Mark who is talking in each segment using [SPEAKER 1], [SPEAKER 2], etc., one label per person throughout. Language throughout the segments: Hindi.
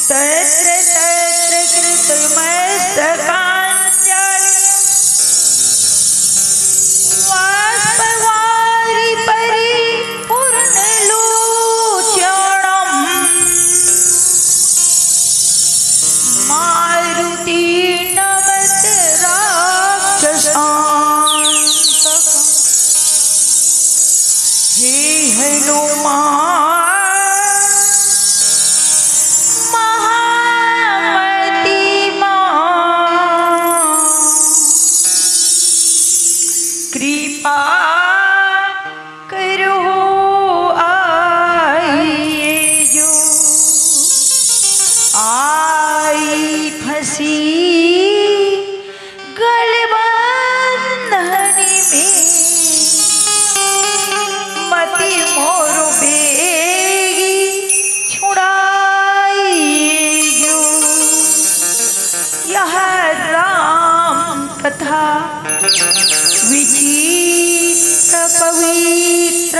[SPEAKER 1] तत्र तत्र कृतमस्तकाञ्जलि बाष्पवारि परिपूर्णलोचनम् मारुति नमत राक्षसान्तकम्। हे हनुमान कृपा करो आइए जो आई फंसी गलबंधन में मति मोर बेगी छुड़ाइए जो यह राम कथा विचित्र पवित्र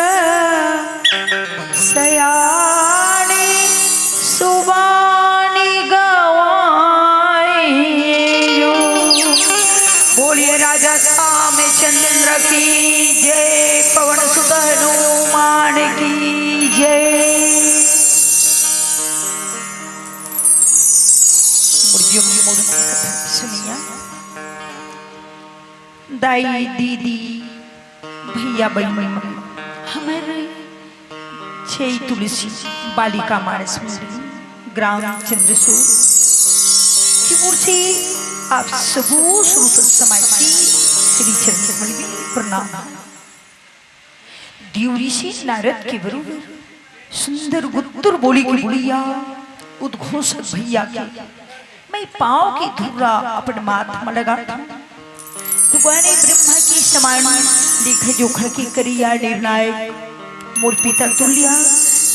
[SPEAKER 1] सयाने सुबानी गवाए। बोलिए राजा रामचंद्र की जय, पवन सुत हनुमान की जय। सुनिए दाई दीदी भैया बहन हमारे छह तुलसी बालिका मानस मंडली ग्राम चंद्रसूर की ओर से आप सबू श्रोत समाज की श्री चरण में प्रणाम। द्यूरी से नारद के बरूबर सुंदर गुत्तुर बोली की बुढ़िया उद्घोषक भैया के मैं पाँव की धुर्रा अपने माथा में लगा था। भगवान ब्रह्मा की समान लेखा जोखा की करिया निर्णायक मोर पिता तुल्या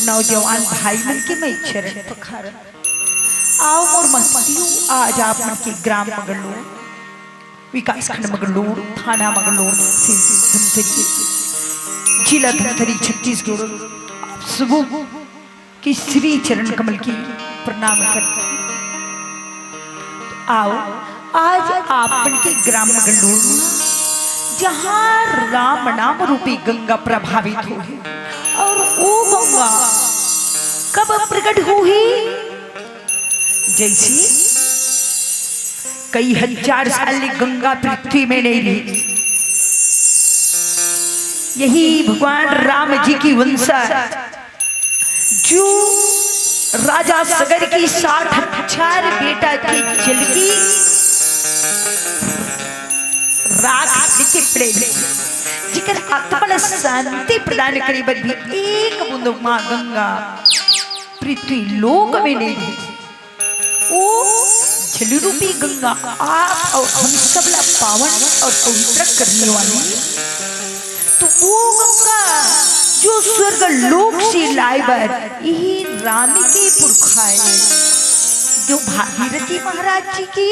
[SPEAKER 1] नौजवान भाई मन के मैं चरण पखार आओ मोर मस्तियों आज आप मन के ग्राम मंगलोर विकास खंड मंगलोर थाना मंगलोर धमतरी जिला धमतरी छत्तीसगढ़ आप सबों की श्री चरण कमल की प्रणाम करते आओ आज आपन के ग्राम मंगलोर जहाँ राम नाम रूपी गंगा प्रभावित हुई और वो गंगा कब प्रकट हुई? जैसी कई हजार साल गंगा पृथ्वी में नहीं रही, यही भगवान राम जी की वंशा जो राजा सगर की 60,000 बेटा की जल की राख लिखे प्रेम जिकर आत्मा शांति प्रदान करे बदली एक बूंद मां गंगा पृथ्वी लोक में नहीं है। वो जल रूपी गंगा आप और हम सब ला पावन और पवित्र करने वाली, तो वो गंगा जो स्वर्ग लोक से लाई बर यही राम के पुरखाए जो भागीरथी महाराज जी की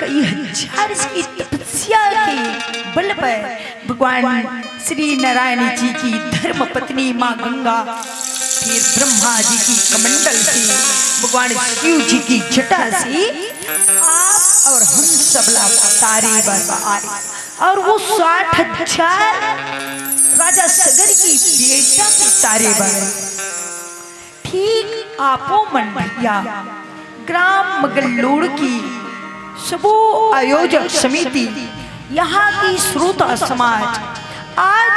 [SPEAKER 1] कई हजार की तपस्या के बल पर भगवान श्री नारायण जी की धर्म पत्नी मां गंगा, फिर ब्रह्मा जी की कमंडल से भगवान शिव जी की जटा से आप और हम सब तारे बरबार और वो 60,000 राजा सगर की बेटा के तारे बर ठीक आपो मन भैया ग्राम मंगलोर की सबो आयोजक समिति यहाँ की श्रोता समाज आज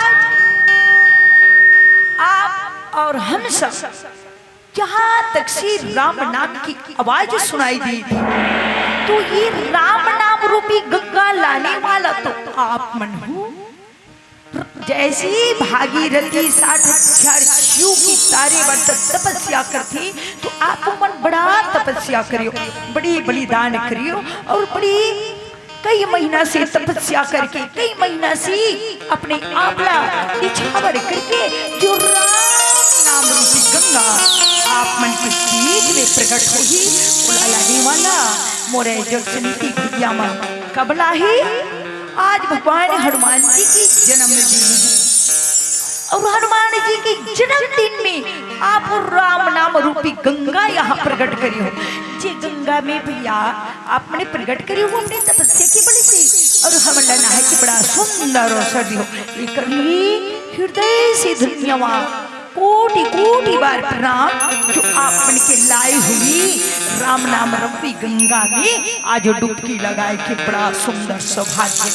[SPEAKER 1] आप और हम सब जहाँ तक से राम नाम की आवाज सुनाई दी थी, तो ये राम नाम रूपी गंगा लाने वाला तो आप मन हो। जैसी भागीरथी 60,000 शिव की तारे वर्त तपस्या करती, तो आप मन बड़ा तपस्या करियो, बड़ी बलिदान करियो और बड़ी कई महीना से तपस्या करके कई महीना से अपने आपला इच्छावर करके जो राम नाम रूपी गंगा आप मन के बीच में प्रकट होगी, उला लाने वाला मोरे जग समिति भैया मन कबला ही आज भगवान हनुमान जी की जन्मदिन है और हनुमान जी के जन्मदिन में आप राम नाम रूपी गंगा यहाँ प्रकट करी हो। जे गंगा में भैया आपने प्रकट करी हो अपने तपस्या की बड़ी से, और हम नहा के बड़ा सुंदर और सर्दी हो। लेकर हृदय से धन्यवाद, कोटि कोटि बार प्रणाम जो आपन के लाई हुई राम नाम रूपी गंगा में आज डुबकी लगाए के बड़ा सुंदर सौभाग्य।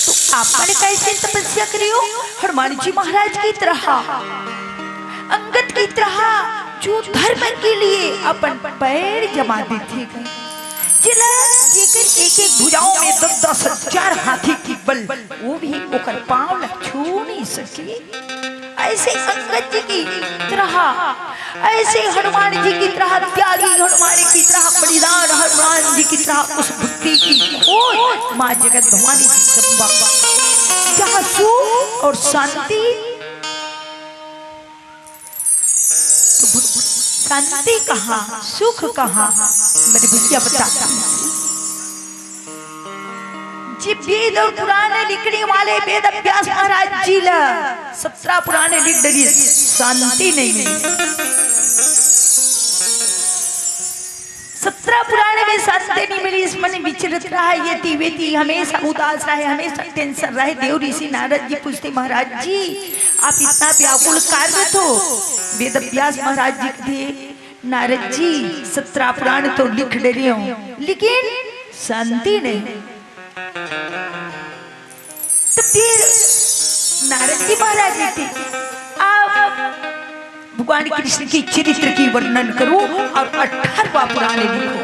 [SPEAKER 1] तो आपने कैसे तपस्या करी हो? हनुमान जी महाराज की तरह, अंगद की तरह जो धर्म के लिए अपन पैर जमा देते गए, जिला जेकर एक एक भुजाओं में 10,000 हाथी की बल, वो भी ओकर पांव छू नहीं सके। ऐसे अंगद जी की तरह, ऐसे हनुमान जी की तरह त्यागी, हनुमान की तरह बलिदान, हनुमान जी की तरह उस भक्ति की खोज माँ जगत भवानी जी जहाँ सुख और शांति, तो शांति कहाँ, सुख कहाँ, मेरे भैया बताता जी। वेद और पुराण लिखने वाले वेद व्यास महाराज जी ला 17 पुराने लिख डरी, शांति नहीं मिली। 17 पुराने में शांति नहीं मिली। इस मन विचलित रहा, ये तीवेती हमेशा उदास रहे, हमेशा टेंशन रहे। देव ऋषि नारद जी पूछते, महाराज जी आप इतना व्याकुल कार्य तो वेद व्यास महाराज जी थे, नारद जी 17 पुराण तो लिख डरी हो, लेकिन शांति नहीं। तो फिर नारद जी महाराज जी थे, आप भगवान कृष्ण की चरित्र की वर्णन करो और 18वां पुराण लिखो,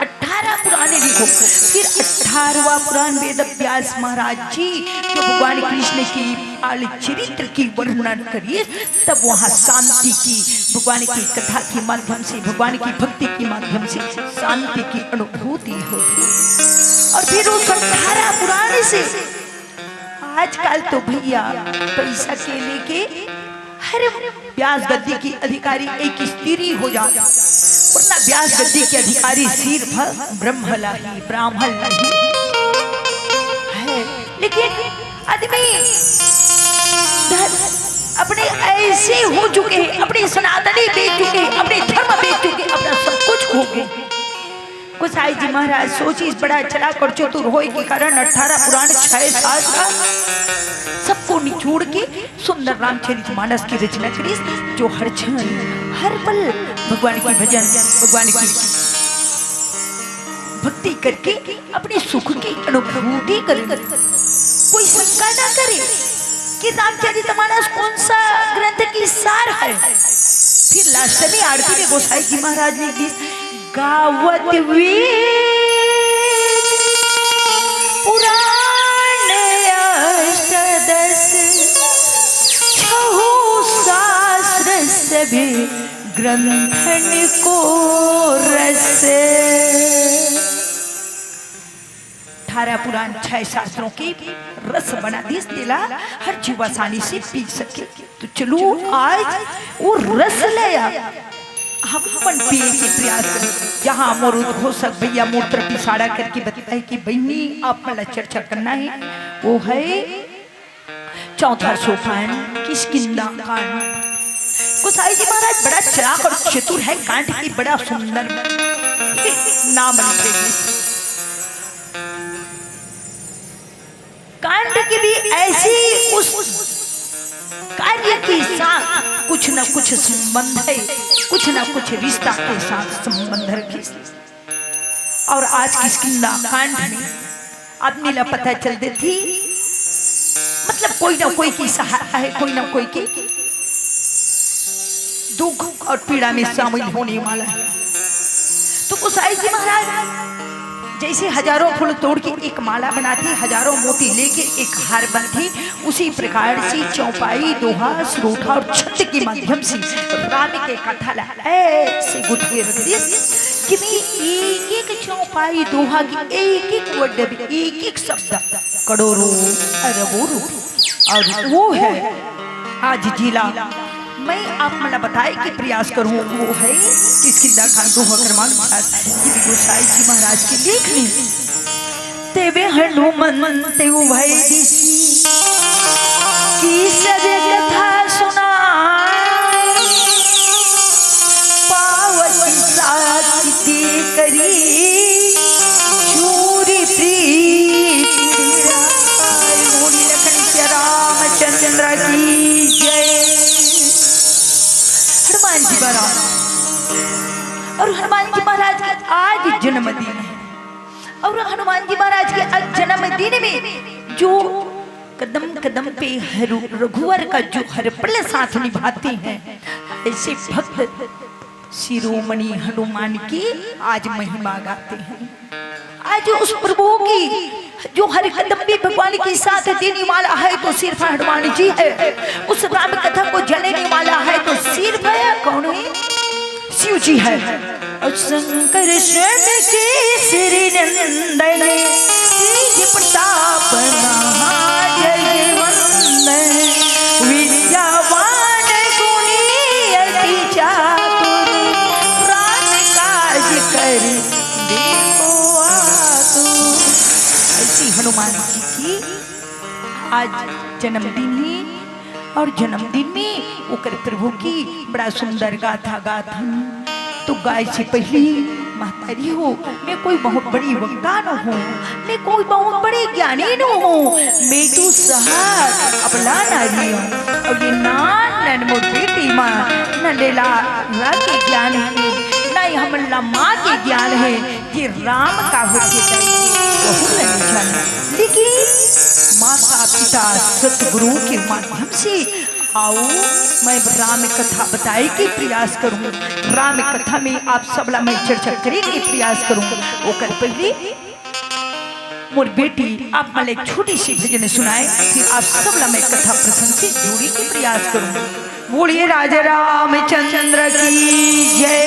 [SPEAKER 1] 18 पुराने लिखो। फिर 18वां पुराण वेद व्यास महाराज जी जो भगवान कृष्ण की बाल चरित्र की वर्णन करिए, तब वहाँ शांति की, भगवान की कथा के माध्यम से, भगवान की भक्ति के माध्यम से शांति की अनुभूति होती। और फिर उस 18 पुराण से आजकल तो भैया पैसा के लेके हर व्यास गद्दी की अधिकारी एक स्त्री हो जाता, वरना व्यास गद्दी के अधिकारी सिर्फ ब्रह्मलाही ब्राह्मण नहीं है। लेकिन आदमी अपने ऐसे हो चुके हैं, अपने सनातनी बेच चुके हैं, अपने धर्म बेच चुके हैं, अपना सब कुछ खो गए। गोसाई जी महाराज सोची बड़ा चला कर चतुर होए के कारण 18 पुराण 6 साल का सबको निचोड़ के सुंदर रामचरितमानस की रचना करी, जो हर क्षण हर पल भगवान की भजन, भगवान की भक्ति करके अपने सुख की अनुभूति करे। कोई शंका ना करे कि रामचरितमानस कौन सा ग्रंथ की सार है। फिर लास्ट में आरती में गोसाई जी महाराज ने दी, गावत पुराण अष्टदश छहु शास्त्र सभी ग्रंथन को रस। 18 पुराण 6 शास्त्रों की रस बना दिस दिला, हर जीव आसानी से पी सके। तो चलो आज वो रस लिया, हम अपन पिए के प्रयास करें। जहाँ अमरुद हो सक भैया मूत्र पिसाड़ा करके बताए कि बहनी आप मला चर्चा करना है, वो है 4था सोपान किष्किंधा कांड। गोसाई जी महाराज बड़ा चालाक और चतुर है, कांड की बड़ा सुंदर नाम लिखेगी। कांड की भी ऐसी उस कार्य के साथ कुछ न कुछ संबंध है, कुछ न कुछ रिश्ता के साथ संबंध रखी। और आज किष्किंधा कांड में आदमी ला पता चलती थी, मतलब कोई ना कोई की सहारा है, कोई ना कोई की दुख और पीड़ा में शामिल होने वाला है। तो गोसाई जी महाराज जैसे हजारों फूल तोड़ के एक माला बनाती, हजारों मोती लेके एक हार बनती, उसी प्रकार से चौपाई, दोहा, श्रोठा और छत के माध्यम से राम के कथा ऐसे गुथे रख दी कि एक एक चौपाई दोहा की एक एक वर्ड, एक एक शब्द करोड़ों अरबों रूपये। और वो है आज जिला मैं आप मला बताए कि प्रयास करूं, वो है किष्किंधा कांड दोहा क्रमांक 7 गोसाई जी महाराज की लेखनी। तेवे हनुमंत भाई दिसी की सब कथा सुना पावती साथी करी चूरी प्रीत मोनी लखन श्री रामचंद्र की जय। हनुमान जी महाराज और हनुमान जी महाराज का आज जन्मदिन है और हनुमान जी महाराज के आज जन्मदिन में जो कदम कदम पे रघुवर का जो हर पल साथ निभाते हैं ऐसे भक्त शिरोमणि हनुमान की आज महिमा गाते हैं। आज उस प्रभु की जो हर कदम पे भगवान के साथ देने वाला है तो सिर्फ हनुमान जी है। उस राम कथा को जलाने वाला है तो सिर्फ कौन है? शिव जी है। और शंकर स्वयं के श्री नंदन तेज प्रताप जगवंदन विद्यावान गुणी अति चातुर राम काज कर देखो आतुर। ऐसी हनुमान जी की आज जन्मदिन है और जन्मदिन में ओकर प्रभु की बड़ा सुंदर गाथा गाथन। तो गाय से पहले महतारी हो, मैं कोई बहुत बड़ी वक्ता न हूँ, मैं कोई बहुत बड़ी ज्ञानी न हूँ, मैं तो सहज अपना नारी हूँ। और ये नान मोर बेटी माँ न लेला के ज्ञान है न हमला माँ के ज्ञान है कि राम का होते लेकिन माता पिता सतगुरु के माध्यम से आओ मैं राम कथा बताए के प्रयास करूं। राम कथा में आप सबला मैं चर्चा करे के प्रयास करूं। ओकर पहले मोर बेटी आप मला एक छोटी सी भजन सुनाए फिर आप सबला मैं कथा प्रसंग से जोड़ी के प्रयास करूं। बोलिए राजा रामचंद्र की जय।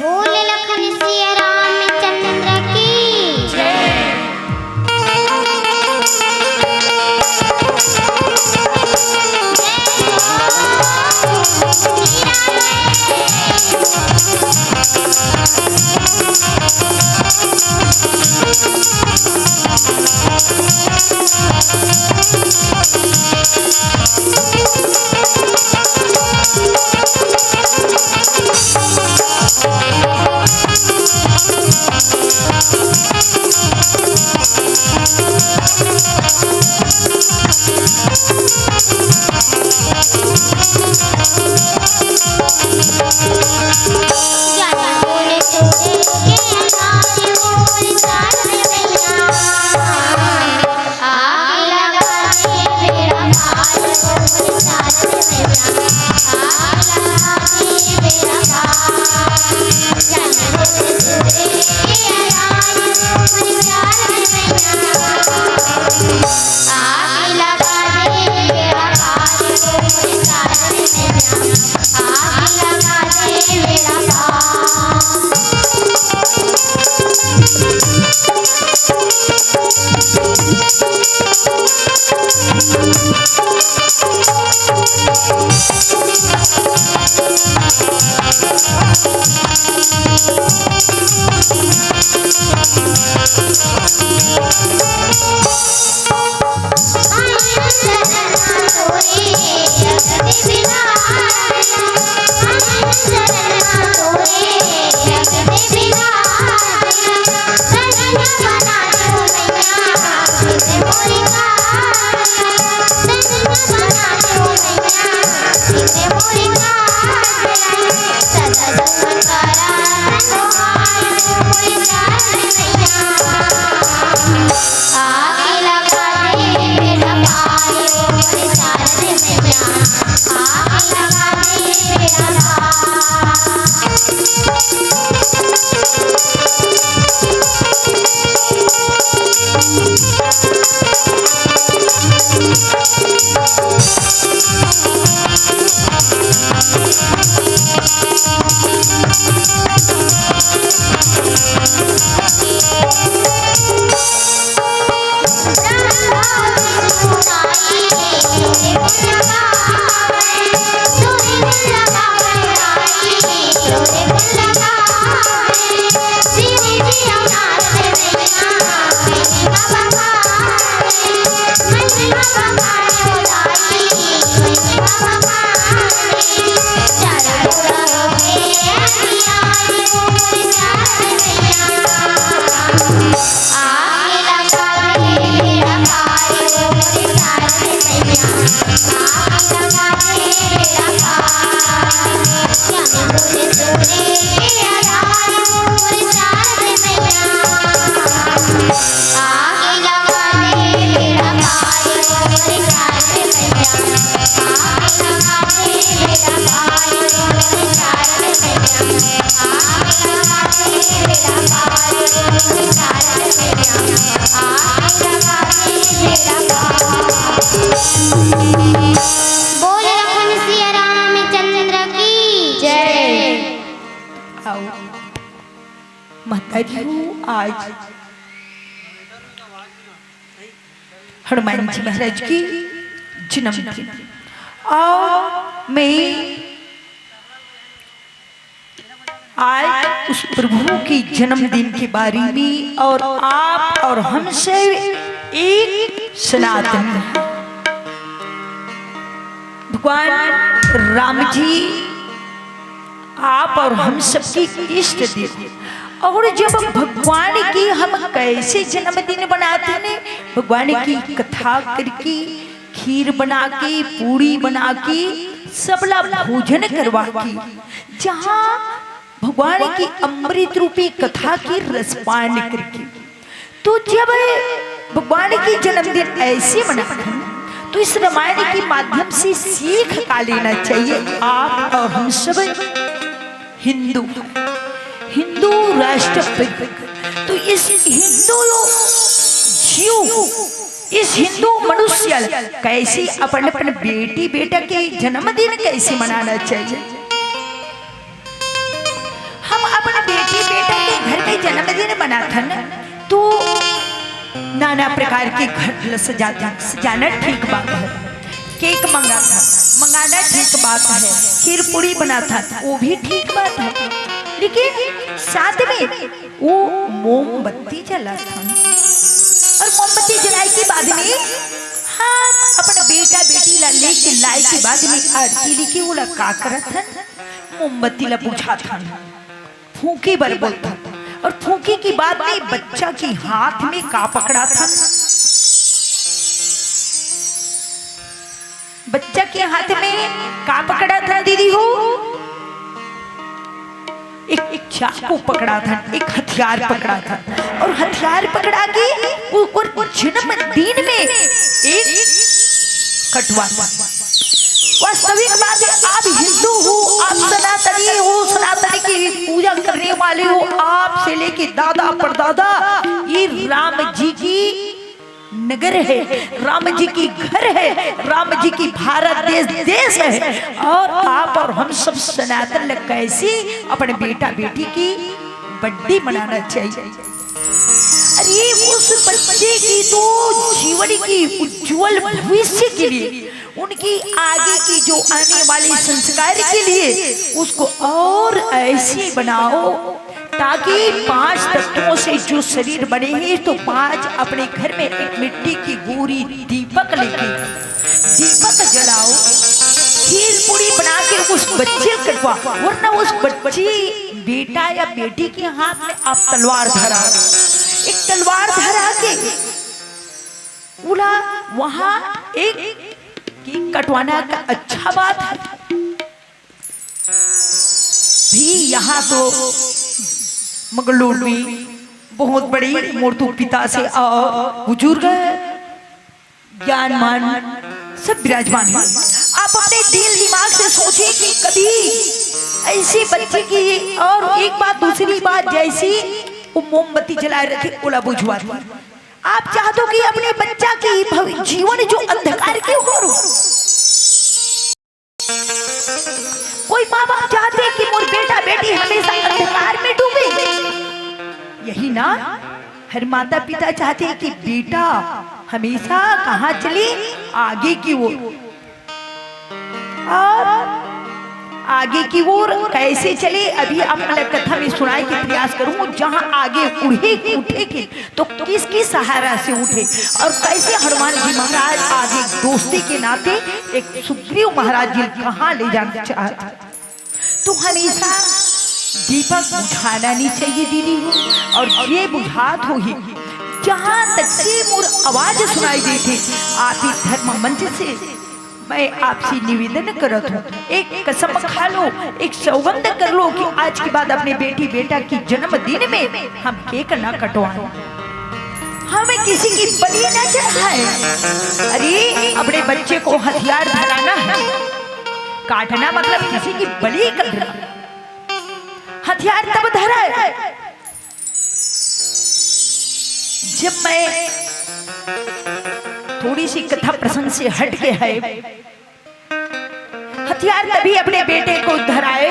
[SPEAKER 2] बोले लखन सिया रामचंद्र की जय।
[SPEAKER 3] आग लगा दे
[SPEAKER 2] बोले लखन सिया रामचंद्र की जय।
[SPEAKER 1] आओ माता जी आज हनुमान जी महाराज की जन्मदिन और मैं आज उस प्रभु की जन्मदिन के बारे में और आप और हमसे एक सनातन भगवान राम जी आप और हम सबकी इष्ट देव। और जब भगवान की हम कैसे जन्मदिन बनाते हैं, भगवान की कथा करके खीर बना के पूरी बना के सबला भोजन करवा के जहाँ भगवान की अमृत रूपी कथा की रसपान करके, तो जब भगवान की जन्मदिन ऐसे मनाते हैं तो इस रामायण के माध्यम से सीख का लेना चाहिए। आप और हम सब हिंदू राष्ट्रपिता, तो इस हिंदू जीव इस हिंदू मनुष्य कैसे अपन अपन बेटी बेटा के जन्मदिन कैसे मनाना चाहिए। हम अपने बेटी बेटा के घर में जन्मदिन मनाते ना तो नाना प्रकार के घर सजाना ठीक बात है, केक मंगाना ठीक बात है, खीर पूरी बनाता वो भी ठीक बात है, लेकिन साथ में वो मोमबत्ती जलाता और मोमबत्ती जलाए के बाद में हम अपना बेटा बेटी ला लेके लाए के बाद में आरती लेके वो का करत था, मोमबत्ती ला बुझा था, फूंकी बर बोलता और फूंकी की बाद में बच्चा के हाथ में का पकड़ा था, बच्चा के हाथ में का पकड़ा था दीदी हो, एक चाकू पकड़ा था, एक हथियार पकड़ा था और हथियार पकड़ा के और जन्मदिन में एक कटवा था। वास्तविक बात है, आप हिंदू हो, आप सनातनी हो, सनातनी की पूजा करने वाले हो, आप से लेके दादा परदादा ये राम जी की नगर है, राम जी की घर है, राम जी की भारत देश है, और आप और हम सब सनातन लोग कैसे अपने बेटा बेटी की बर्थडे मनाना चाहिए। अरे उस बच्चे की तो जीवन की उज्जवल भविष्य के लिए, उनकी आगे की जो आने वाले संस्कार के लिए उसको और ऐसे बनाओ ताकि 5 तत्वों से जो शरीर बने हैं, तो 5 अपने घर में एक मिट्टी की गोरी दीपक लेके दीपक जलाओ, खीर पूरी बना के उस बच्चे को कटवा, वरना उस बच्ची बेटा या बेटी के हाथ में आप तलवार धरा, एक तलवार धरा के बोला वहां एक कटवाना का अच्छा बात है भी। यहाँ तो मंगलूर में बहुत बड़ी मूर्ति पिता से बुजुर्ग ज्ञानमान सब विराजमान है। आप अपने दिल दिमाग से सोचिए कि कभी ऐसी बच्चे की, और एक बात दूसरी बात, जैसी वो मोमबत्ती जला रहे थे ओला बुझवा दी, आप चाहते हो कि अपने बच्चा की जीवन जो अंधकार के हो, कोई माँ बाप चाहते हैं कि मोर बेटा बेटी हमेशा अंधकार में डूबे, यही ना हर माता पिता चाहते हैं कि बेटा हमेशा कहाँ चले, आगे की ओर, और आगे की ओर कैसे चले। अभी अपना कथा में सुनाए के प्रयास करूं, जहां आगे उठे तो किसकी सहारा से उठे, और कैसे हनुमान जी महाराज आगे दोस्ती के नाते एक सुग्रीव महाराज जी कहाँ ले जाना चाहते। तो हमेशा दीपक बुझाना नहीं चाहिए दीदी हो, और ये बुझात हो ही जहां तक से मोर आवाज सुनाई देती, आप ही धर्म मंच से मैं आपसे निवेदन करत हूँ, एक कसम खा लो, एक सौगंध कर लो कि आज के बाद अपने बेटी बेटा की जन्मदिन में हम केक न कटवाएं, हमें किसी की बलि न चढ़ाए। अरे अपने बच्चे को हथियार धराना है, काटना मतलब किसी की बलि करना। हथियार तब धरा है जब मैं थोड़ी सी कथा प्रसंग से हट के है, हथियार तभी अपने बेटे को धराए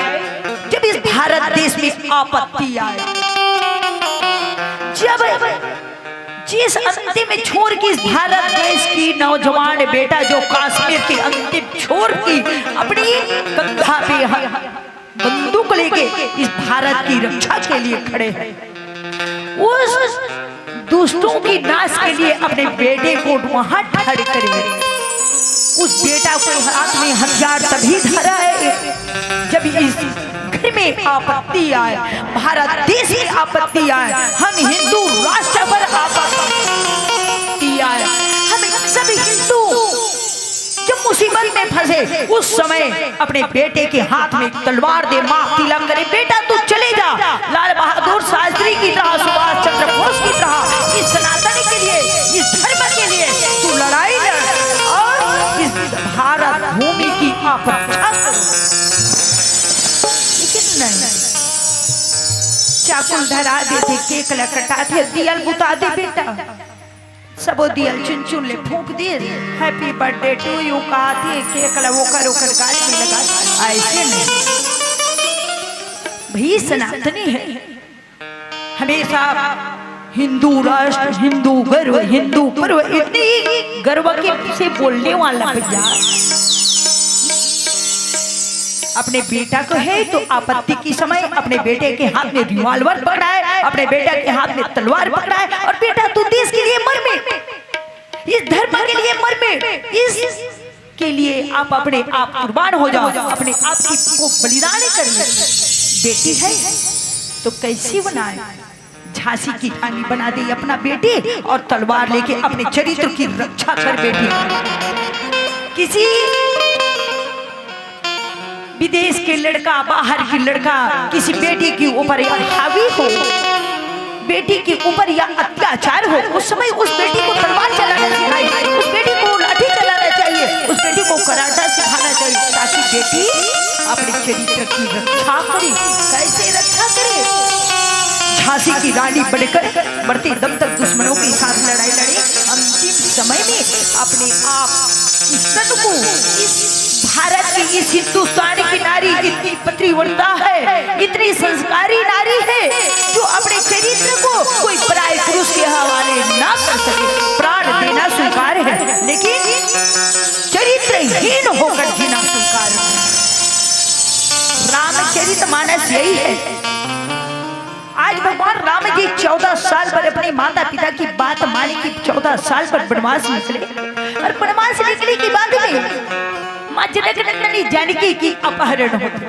[SPEAKER 1] जब इस भारत देश में आपत्ति आए, जब जिस अंतिम छोर की इस भारत देश की नौजवान बेटा जो कश्मीर के अंतिम छोर की अपनी कंधा पे बंदूक लेके इस भारत की रक्षा के लिए खड़े हैं, उस दुष्टों की नाश के लिए अपने बेटे को वहां खड़े करे। उस बेटा को हाथ में हथियार तभी धरा है जब इस घर में आपत्ति आए, भारत देश में आपत्ति आए, हम हिंदू राष्ट्र पर आपत्ति आए, हम सब हिंदू जब मुसीबत में फंसे उस समय अपने बेटे के हाथ में तलवार दे, मां तिलक करे, बेटा तू चले जा, लाल बहादुर शास्त्री की तरह, सुभाष चंद्र बोस की तरह इस सनातन के लिए, इस धर्म के लिए तू लड़ाई लड़ और इस भारत भूमि की आप रक्षा करो। लेकिन नहीं, चाकू धरा देते, केक लकटाते, दियल बुता दे बेटा, सब दियल चुन चुन ले फूंक दिए, हैप्पी बर्थडे टू यू कहते, केक वो कर गाली में लगा। ऐसे नहीं, भी सनातनी है, हमेशा हिंदू राष्ट्र, हिंदू गर्व, हिंदू पर्व, इतनी गर्व के से बोलने वाला भैया अपने बेटा को है तो आपत्ति की समय अपने बेटे के हाथ में रिवॉल्वर पकड़ाए, अपने बेटा के हाथ में तलवार पकड़ाए, और बेटा तू देश के लिए मर में, इस धर्म के लिए मर में, इस के लिए आप अपने आप कुर्बान हो जाओ, अपने आप को बलिदान कर ले। बेटी है तो कैसी बनाए, झांसी की रानी बना दी अपना बेटी, और तलवार लेके अपने चरित्र की रक्षा कर बेटी। किसी विदेश के लड़का, बाहर की लड़का किसी बेटी के ऊपर हावी हो, बेटी के ऊपर या अत्याचार हो, उस समय उस बेटी को तलवार चलाना चाहिए, उस बेटी को लाठी चलाना चाहिए, उस बेटी को कराटा सिखाना चाहिए, ताकि बेटी अपने चरित्र की रक्षा करे। कैसे रक्षा करे? झांसी की रानी बनकर मरते दम तक दुश्मनों के साथ लड़ाई लड़े, अंतिम समय में अपने आप इस तन को, इस भारत की, इस हिंदुस्तान की नारी इतनी पतिव्रता है, इतनी संस्कारी नारी है जो अपने चरित्र को कोई पराये पुरुष के हवाले ना कर सके, प्राण देना स्वीकार है, लेकिन चरित्रहीन होकर जीना स्वीकार है। रामचरितमानस यही है। आज भगवान राम जी 14 साल पर अपने माता पिता की बात मानी कि 14 साल पर वनवास निकले, और वनवास निकले की बाद में मां जनकनंदनी जानकी की अपहरण होती।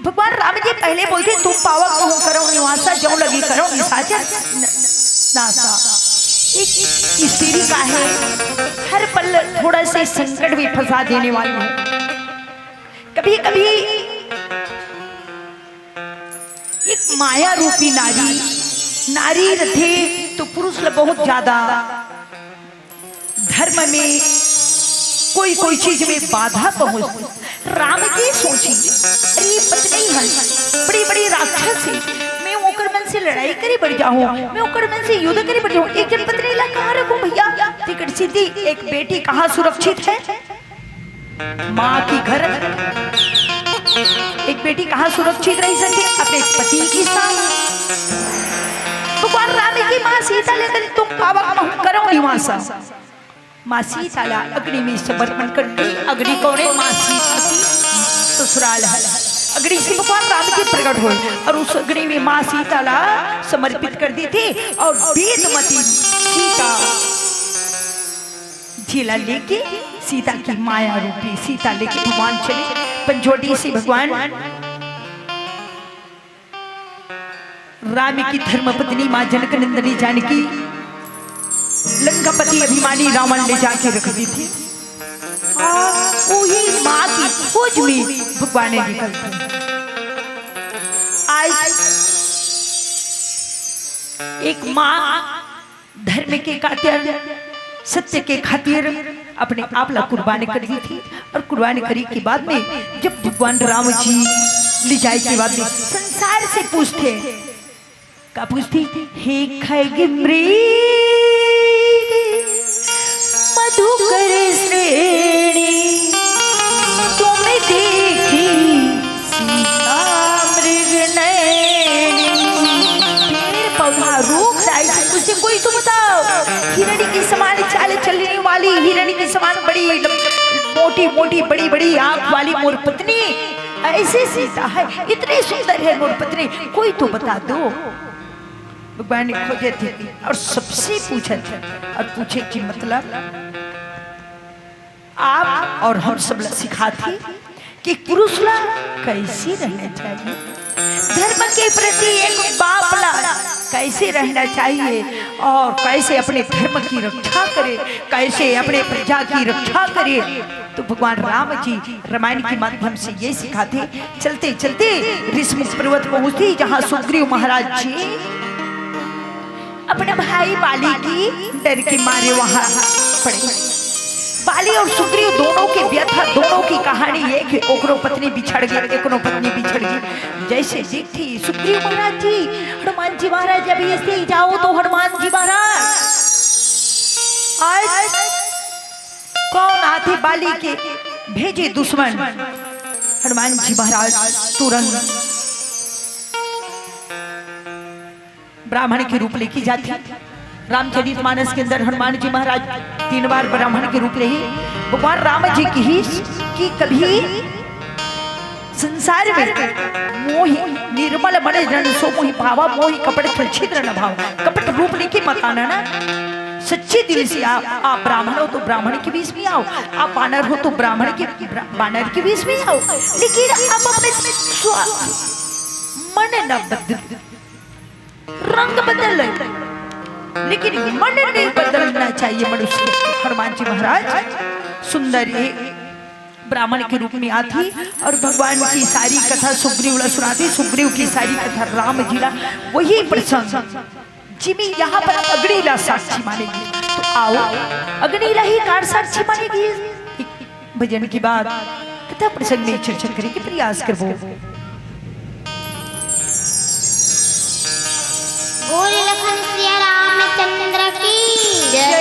[SPEAKER 1] भगवान राम जी पहले बोलते तुम पावक कहूं करो निवासा, जो लगी करो निशाचर नासा। एक स्त्री का है हर पल थोड़ा से संकट भी फंसा देने वाली है। कभी कभी एक माया रूपी नारी रथे तो पुरुष बहुत ज्यादा धर्म में कोई चीज में बाधा पहुंचती। राम जी सोची अरे पत्नी है बड़ी बड़ी राक्षस है, मैं ओकर मन से लड़ाई करे बढ़ जाऊं, मैं ओकर मन से युद्ध करे बढ़ जाऊं, एक जन पत्नी ला कहां रखूं भैया? टिकट सीधी, एक बेटी कहां सुरक्षित है? माँ की घर। एक बेटी कहां सुरक्षित रह सके? अपने पति के साथ। भगवान राम की माँ सीता लेकर तुम पावक करो निवासा। माँ सीता अग्नि में समर्पण कर दी। अग्नि कौन है? माँ सीता की ससुराल है। अग्नि से भगवान राम जी प्रकट हुए और उस अग्नि में माँ सीता समर्पित कर दी थी, और वेदमती सीता झीला लेके सीता की माया रूपी सीता लेके भगवान चले पंचवटी से। भगवान राम की धर्मपत्नी मां जनकनंदनी जानकी लंकापति अभिमानी रावण ले जाके रख दी थी। वही माँ की खोज में भगवान निकलते आज एक माँ धर्म के खातिर सत्य के खातिर अपने आप ला कुर्बानी कर दी थी। और कुर्बानी करी के बाद में जब भगवान राम जी ले जाए के बाद में संसार से पूछते का पूछती, हे खग मृग मधुकर श्रेणी तुम्हें देखी सीता मृग नैनी। पेड़ पौधा रूख राय से पूछते, कोई तो बताओ, हिरणी की समान चाल चलने वाली, हिरणी की समान बड़ी मोटी मोटी बड़ी बड़ी आंख वाली मोर पत्नी ऐसे सीता है, इतनी सुंदर है मोर पत्नी, कोई तो बता दो। भगवान ने खोजे थे और सबसे पूछे थे और पूछे कि मतलब आप और हम सब सिखाते कि पुरुष ला कैसे रहना चाहिए, धर्म के प्रति एक बाप ला कैसे रहना चाहिए और कैसे अपने धर्म की रक्षा करे, कैसे अपने प्रजा की रक्षा करे। तो भगवान राम जी रामायण के माध्यम से ये सिखाते। चलते चलते ऋषिमुख पर्वत पहुंचती जहां सुग्रीव महाराज जी अपने भाई बाली की डर के मारे वहां पड़े। बाली और सुग्रीव दोनों के व्यथा, दोनों की कहानी एक है। ओकरो पत्नी बिछड़ गई, एकरो पत्नी बिछड़ गई। जैसे देखती सुग्रीव महाराज जी, हनुमान जी महाराज जब ऐसे जाओ तो हनुमान जी महाराज आज कौन आते बाली के भेजे दुश्मन। हनुमान जी महाराज तुरंत ब्राह्मण के रूप लेके जाती। रामचरितमानस के अंदर हनुमान जी महाराज 3 बार ब्राह्मण के रूप ले ही भगवान राम जी की ही कि कभी संसार में मोहि निर्मल बड़े जन सो मोहि भावा, मोहि कपट छल छिद्र न भाव। कपट रूप लेके मत आना ना, सच्चे दिल से आप ब्राह्मण हो तो ब्राह्मण के बीच में आओ, आप बानर हो तो ब्राह्मण के बानर के बीच में आओ। लेकिन अब अपने मन न बदल, रंग बदल, लेकिन मन नहीं बदलना चाहिए मनुष्य। हनुमान जी महाराज सुंदर एक ब्राह्मण के रूप में आती और भगवान की सारी कथा सुग्रीव ला सुनाती। सुग्रीव की सारी कथा राम जी ला वही प्रसंग जिमी यहाँ पर अग्निला साक्षी मानेगी। तो आओ अग्निला ही कार साक्षी मानेगी। भजन की बात कथा प्रसंग में चर्चा करने के प्रयास करबो।
[SPEAKER 2] बोल लखन सिया रामचंद्र की जय।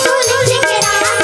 [SPEAKER 2] तुलसी के राम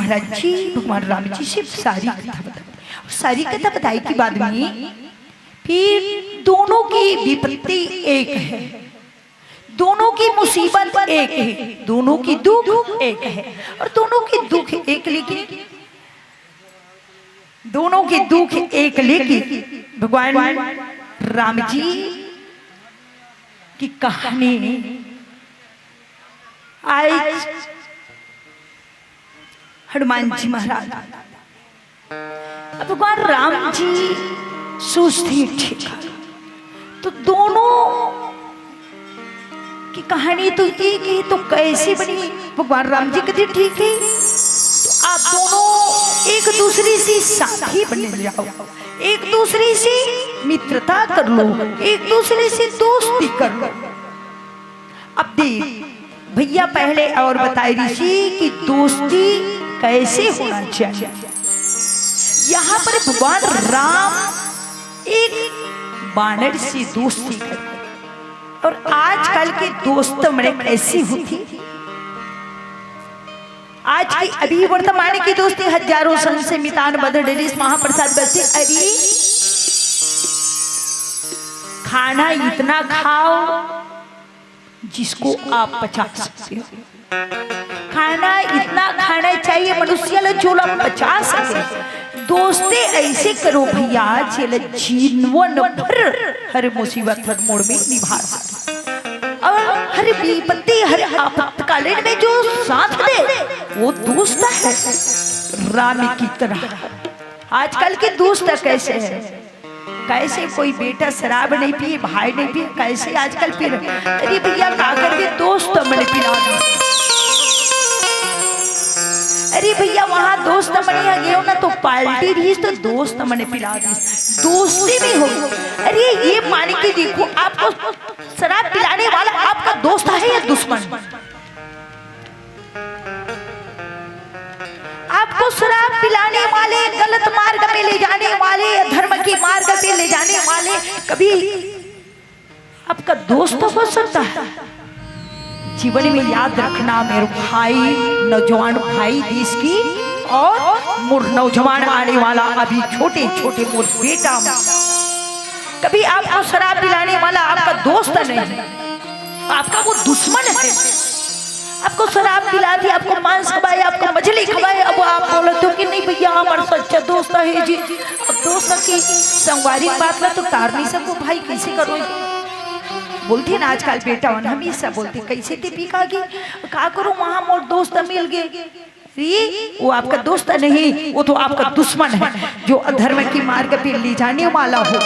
[SPEAKER 1] महाराज जी भगवान राम जी से सारी कथा बताई। सारी कथा बताई के बाद में फिर दोनों की विपत्ति एक है, दोनों की मुसीबत एक है, दोनों की दुख एक है, और दोनों की दुख एक, लेकिन दोनों की दुख एक, लेकिन भगवान राम जी की कहानी आज हनुमान जी महाराज, भगवान राम जी सोचते ठीक है, तो दोनों की कहानी तो एक ही, तो कैसे बनी? भगवान राम जी कहते ठीक है, तो आप दोनों एक दूसरे से साथी बन जाओ, एक दूसरे से मित्रता कर लो, एक दूसरे से दोस्ती कर लो। अब देख भैया पहले और बताए ऋषि कि दोस्ती कैसे होना चाहिए। यहाँ पर भगवान राम एक बानर से दोस्ती कर, और आजकल के दोस्त मेरे कैसी होती, आज की अभी वर्तमान की दोस्ती हजारों सन से मितान बदल डेलिस महाप्रसाद बसे। अरे खाना इतना खाओ जिसको आप पचा सकते हो, खाना इतना खाना चाहिए मनुष्य जो पचा सके। दोस्ती ऐसे करो भैया चल जीवन भर हर मुसीबत हर मोड़ में निभा सके, और हर विपत्ति हर आपातकालीन में जो साथ दे वो दोस्त है राम की तरह। आजकल के दोस्त कैसे है, कैसे कोई बेटा शराब नहीं पिए, भाई नहीं पिए, कैसे आजकल पी रहे। अरे भैया का करके दोस्त मैंने पिला दो, अरे भैया वहाँ दोस्त मनिया गए ना तो पार्टी रही तो दोस्त मैंने पिला दी, दोस्ती भी हो। अरे ये मान के देखो आपको शराब पिलाने वाला आपका दोस्त है या दुश्मन? आपको शराब पिलाने वाले, गलत मार्ग पे ले जाने वाले, धर्म के मार्ग पे ले जाने वाले कभी आपका दोस्त हो सकता है? जीवन में याद रखना मेरे भाई, नौजवान भाई देश की, और मोर नौजवान आने वाला अभी छोटे छोटे मोर बेटा, कभी आपको शराब पिलाने वाला आपका दोस्त नहीं, आपका वो दुश्मन है। आपको शराब पिला दी, आपको मांस खवाए, आपको मछली खवाए, अब आप बोलते हो कि नहीं भैया हमारा सच्चा दोस्त है जी। अब दोस्त की संवारी बात में तो तार नहीं सको भाई, कैसे करो? बोलते ना आजकल बेटा हमेशा बोलते कैसे टिपी का करो, वहां मोर दोस्त मिल गए। वो आपका दोस्त नहीं, वो तो आपका दुश्मन है, जो अधर्म की मार्ग पे ले जाने वाला हो।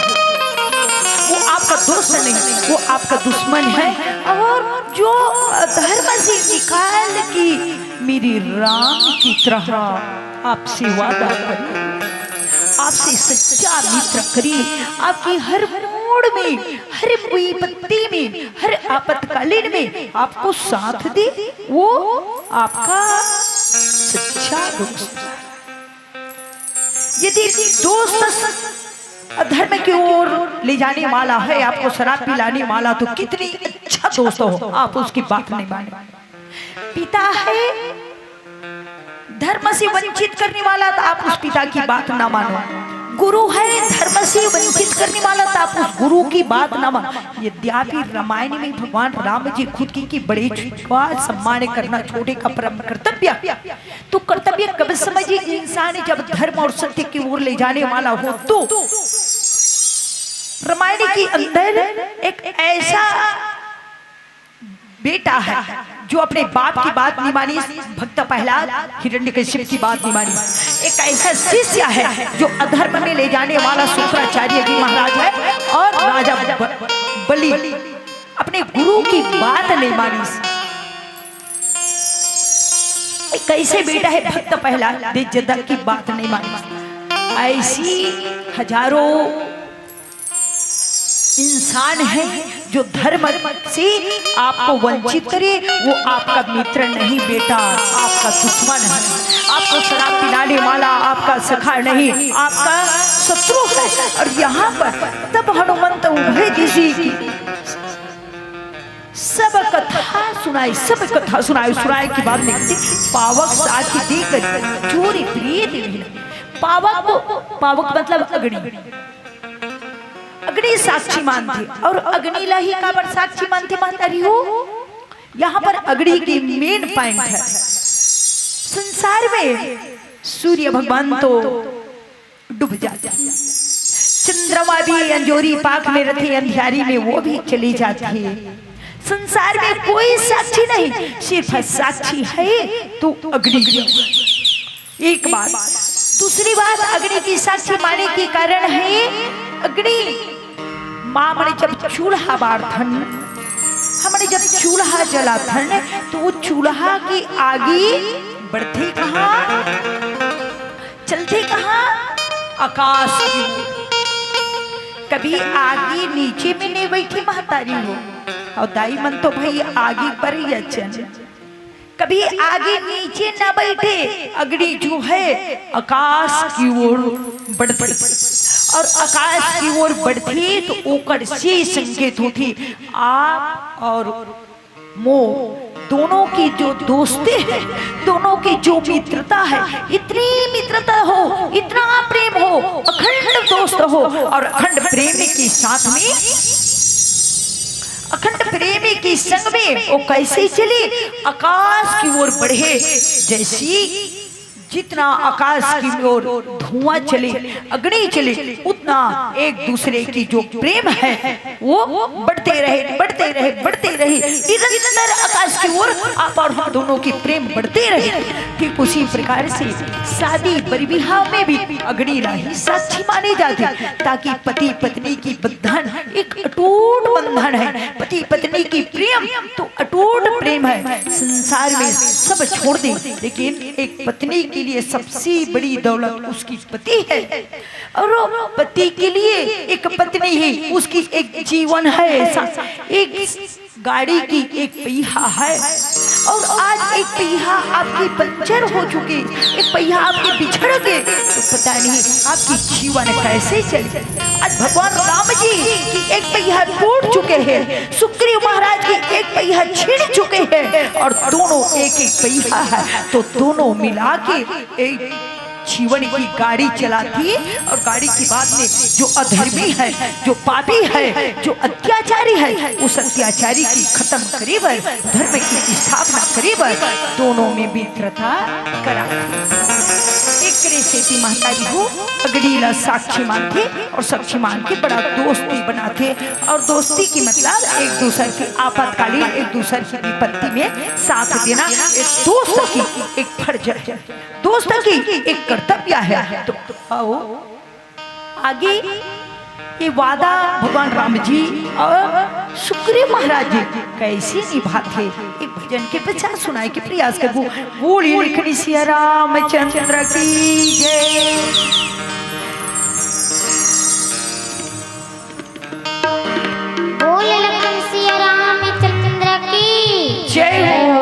[SPEAKER 1] वो आपका दोस्त नहीं, वो आपका दुश्मन है। और जो धर्म से निकाल की मेरी राम की तरह आपसे वादा करे, आपसे सच्चा मित्र करे, आपकी हर मोड़ में, हर विपत्ति में, हर आपातकालीन में आपको साथ दे, वो आपका सच्चा दोस्त। यदि दोस्त अधर्म की ओर ले जाने वाला है, आपको शराब पिलाने वाला, तो कितनी अच्छा दोस्त हो, आप उसकी बात नहीं माने। पिता है धर्म से वंचित करने वाला, तो आप उस पिता की बात ना मानो। गुरु है धर्म से वंचित करने वाला, तो आप उस गुरु की बात ना मानो। यद्यपि रामायण में भगवान राम जी खुद की बड़े का सम्मान करना छोटे का परम कर्तव्य, तो कर्तव्य कब समझिए इंसान जब धर्म और सत्य की ओर ले जाने वाला हो। तो रामायण के अंदर एक ऐसा बेटा है जो अपने बाप की बात नहीं मानी, भक्त प्रहलाद हिरण्यकशिप की बात नहीं मानी। एक ऐसा शिष्य है जो अधर्म में ले जाने वाला शुक्राचार्य जी महाराज है, और राजा बलि अपने गुरु की बात नहीं मानी। एक ऐसे बेटा है भक्त प्रहलाद देवजदा की बात नहीं मानी। ऐसी हजारों इंसान है जो धर्म से आपको वंचित करे, वो आपका मित्र नहीं बेटा, आपका दुश्मन है। आपको शराब पिलाने वाला आपका सखा नहीं, आपका शत्रु है। और यहाँ पर तब हनुमंत उभय ऋषि की सब कथा सुनाए के बाद लिखते पावक साथी देकर चोरी प्रिय पावक मतलब अग्नि साक्षी मानते और अग्निला ही का पर साक्षी मानते माता रही हो। यहाँ पर अग्नि की मेन पॉइंट है। संसार में सूर्य भगवान तो डूब जाते हैं, चंद्रमा भी अंजोरी पाक में रहती अंधियारी में वो भी चली जाती है। संसार में कोई साक्षी नहीं, सिर्फ साक्षी है तो अग्नि। एक बात, दूसरी बात अग्नि की साक्षी माने के कारण है अग्नि माँ ने जब चूल्हा बारथन, हमने जब चूल्हा जलाथन तो वो चूल्हा की आगे बढ़ते कहाँ, चलते कहाँ, आकाश की। कभी आगे नीचे में नहीं बैठी महतारी हो और दाई मन तो भाई आगे पर ही अच्छा, कभी आगे नीचे ना बैठे। अग्नि जो है आकाश की ओर बढ़ती और आकाश की ओर बढ़ती तो ओकर से संकेत होती आप और मोह दोनों की जो दोस्ती है, दोनों की जो मित्रता है, इतनी मित्रता हो, इतना प्रेम हो, अखंड दोस्त हो और अखंड प्रेम के साथ में, अखंड प्रेमी की संग में वो कैसे चले, आकाश की ओर बढ़े। जैसी जितना आकाश की ओर धुआं चले, अग्नि चले, उतना एक दूसरे की जो प्रेम है वो बढ़ते रहे, बढ़ते रहे, बढ़ते रहे, निरंतर आकाश की ओर आप और हम दोनों की प्रेम बढ़ते रहे। ठीक उसी प्रकार से शादी बरविहा में भी अग्नि ही साक्षी माने जाते, ताकि पति पत्नी की बंधन एक अटूट बंधन है। पति पत्नी की प्रेम तो अटूट प्रेम है। संसार में सब छोड़ दे, लेकिन एक पत्नी के लिए सबसे बड़ी दौलत उसकी पति है और पति के लिए एक पत्नी ही उसकी एक जीवन है। एक गाड़ी की एक पहिया है और आज एक पहिया आपकी पंचर हो चुकी, एक पहिया आपके बिछड़ गए तो पता नहीं आपकी जीवन कैसे चले। आज भगवान राम जी की एक पहिया टूट चुके हैं, सुग्रीव महाराज की एक पहिया छिड़ चुके हैं और दोनों एक एक पहिया है, तो दोनों मिला के एक जीवन की गाड़ी चलाती और गाड़ी की बाद में जो अधर्मी है, जो पापी है, जो अत्याचारी है, उस अत्याचारी की खत्म करीब है, धर्म की स्थापना करीब है, दोनों में मित्रता करा। एक से महतारी को अग्निला साक्षी मानते और साक्षी मान के बड़ा दोस्ती बनाते और दोस्ती की मतलब एक दूसरे की आपातकालीन एक दूसरे की विपत्ति में साथ देना, एक दोस्त की एक फर्ज है, दोस्त की एक कर्तव्य है। तो आओ आगे ये वादा भगवान राम जी और सुग्रीव महाराज जी कैसे निभाते, एक भजन के पचास सुनाए के प्रयास कर। बोलिए लिखनी सिया रामचंद्र की जय।
[SPEAKER 2] बोले लखन सिया रामचंद्र की
[SPEAKER 1] जय हो।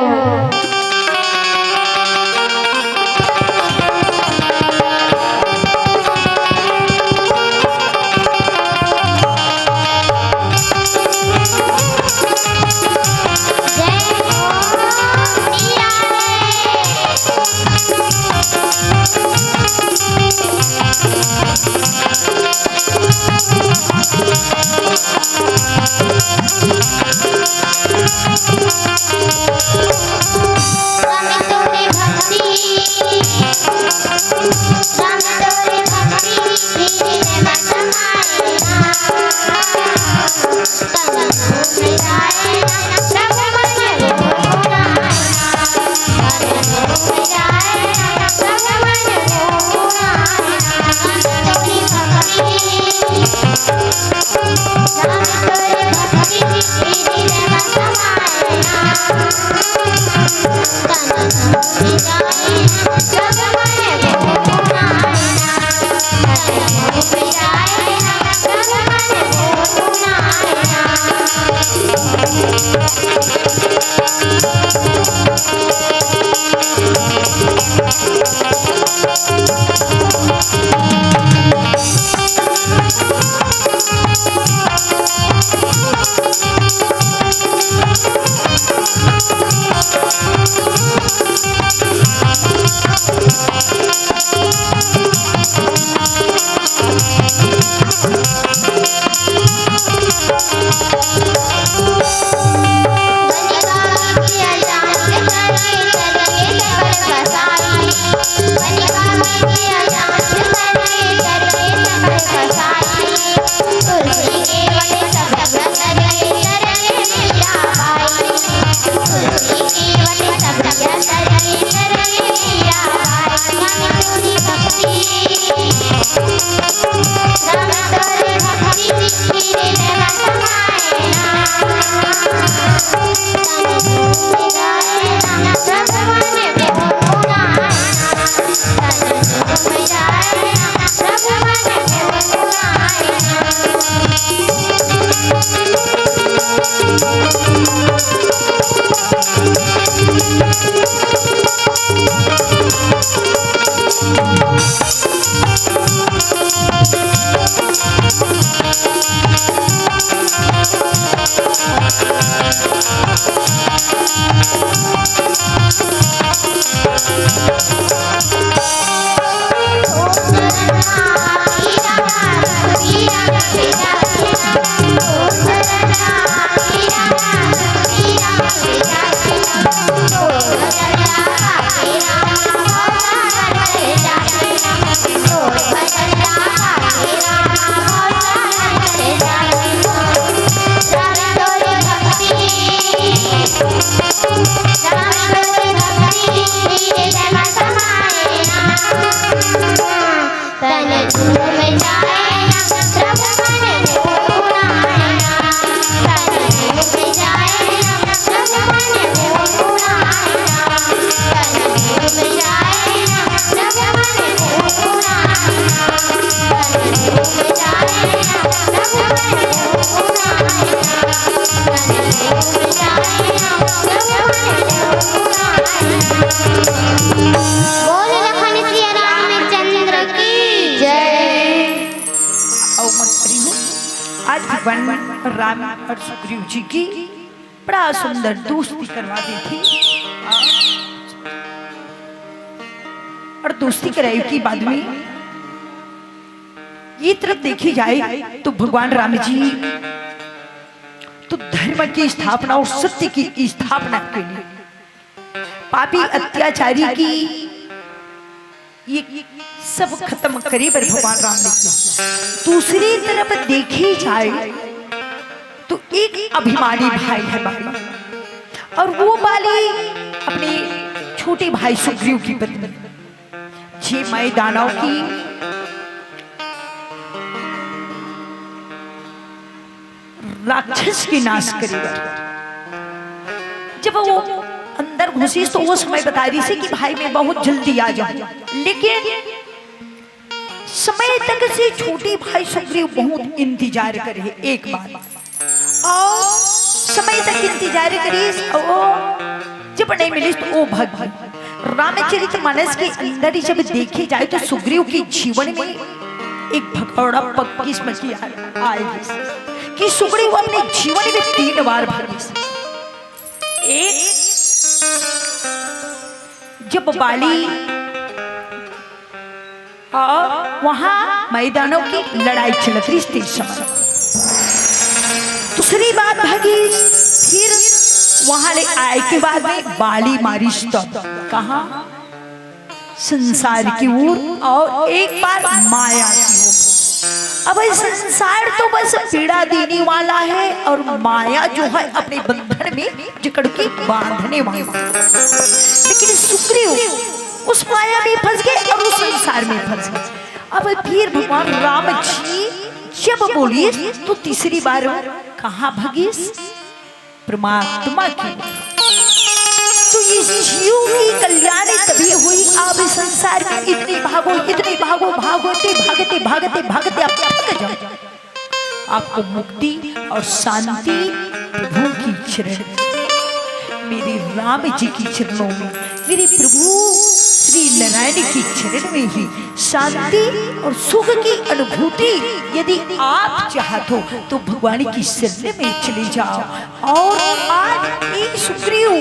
[SPEAKER 1] आज भगवान राम और सुग्रीव जी की बड़ा सुंदर दोस्ती करवा दी थी। और दोस्ती कराई की बाद में ये तरफ देखी जाए तो भगवान राम जी तो धर्म की स्थापना और सत्य की स्थापना के लिए पापी अत्याचारी की ये सब खत्म करे पर भगवान राम ने किया। दूसरी तरफ देखी जाए तो एक अभिमानी भाई है बाली, और वो बाली अपने छोटे भाई सुग्रीव की पत्नी जे मैदानों की राक्षस की नाश करेगा। जब वो अंदर घुसी तो वो समय बता रही थी कि भाई मैं बहुत जल्दी आ जाऊं, लेकिन समय तक से छोटे भाई सुग्रीव बहुत इंतजार करे एक बार, और समय तक इंतजार करी और जब नहीं मिली तो वो भग गई। रामचरितमानस के अंदर ही जब देखी जाए तो सुग्रीव के जीवन में एक भगौड़ा किस्म की आएगी कि सुग्रीव अपने जीवन में 3 बार भागी। एक जब बाली और वहां मैदानों की लड़ाई चल रही थी समय, दूसरी बात भागी फिर वहां ले आए के बाद में बाली मारिश तो कहा संसार की ओर, और एक बार माया की ओर। अब संसार तो बस पीड़ा देने वाला है और माया जो है अपने बंधन में जकड़ के बांधने वाला, लेकिन सुग्रीव उस माया में फंस गए और उस संसार में फंस गए। अब फिर भगवान राम जी जब बोलिए तो तीसरी बार कहाँ भगीस परमात्मा की, तो इस जीव की कल्याणी तभी हुई। आप इस संसार में इतनी भागो भागते भागते भागते भागते आप थक जाओ, आपको मुक्ति और शांति प्रभु की चरण, मेरे राम जी की चरणों में, मेरे प्रभु श्री नारायण की चरण में ही शांति और सुख की अनुभूति यदि आप चाहते हो तो भगवान की शरण में चले जाओ। और आज एक सुग्रीव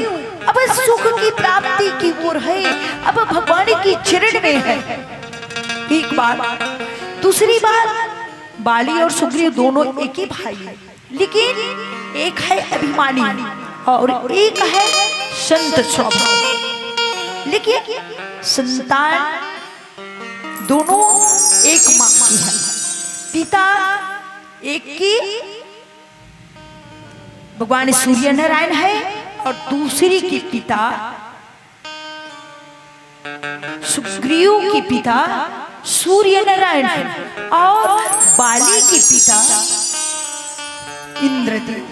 [SPEAKER 1] अब सुख की प्राप्ति की ओर है, अब भगवान की चरण में है। बात। दूसरी बात, बाली और सुग्रीव दोनों एक ही भाई है, लेकिन एक है अभिमानी और एक है संत स्वभाव। लेकिन संतान दोनों एक मां की है, पिता एक की भगवान सूर्य नारायण है और दूसरी की पिता सुग्रीव की पिता सूर्य नारायण है और बाली की पिता इंद्रदेव।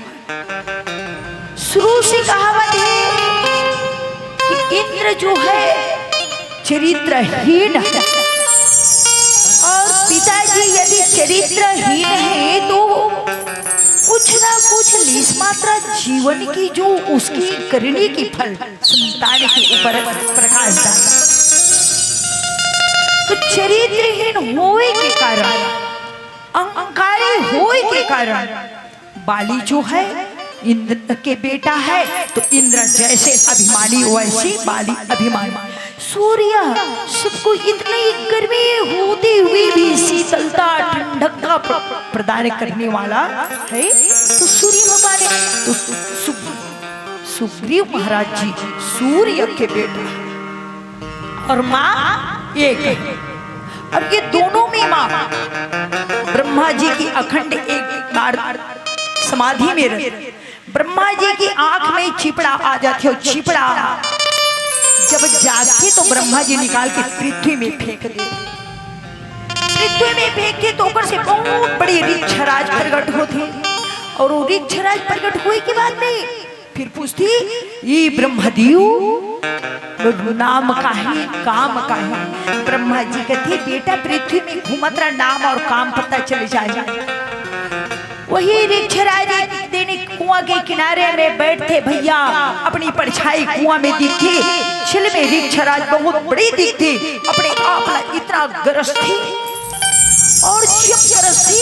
[SPEAKER 1] शुरू से कहावत है कि इंद्र जो है चरित्रहीन है और पिताजी यदि चरित्रहीन है तो कुछ ना कुछ लीस मात्रा जीवन की जो उसकी करने की फल संतान के ऊपर प्रकाश डालता। तो चरित्रहीन होए के कारण, अहंकारी होए के कारण बाली जो है इंद्र के बेटा है, तो इंद्र जैसे अभिमानी वैसे बाली अभिमानी। सूर्य सबको इतनी गर्मी होते हुए भी शीतलता ठंडकता प्रदान करने वाला है, तो सूर्य भगवान तो सुग्रीव महाराज जी सूर्य के बेटे और माँ एक है। अब ये दोनों में माँ ब्रह्मा जी की अखंड एक बार समाधि में रहते, ब्रह्मा जी की आंख में चिपड़ा आ जाती, और चिपड़ा जब जागते तो ब्रह्मा जी निकाल के पृथ्वी में फेंक दे। पृथ्वी में फेंके तो ऊपर से बहुत बड़ी ऋक्षराज प्रकट होते, और वो ऋक्षराज प्रकट हुए के बाद में फिर पूछती, ये ब्रह्मदेव नाम का है काम का है। ब्रह्मा जी कहते बेटा पृथ्वी में घूमत रहा, नाम और काम पता चले जाएगा। वही ऋक्षराज देने कुआं के किनारे में बैठे भैया, अपनी परछाई कुआं में दिखती, छिल में ऋक्षराज बहुत बड़ी दिखती, अपने आप इतना गरजती, और जब गरजती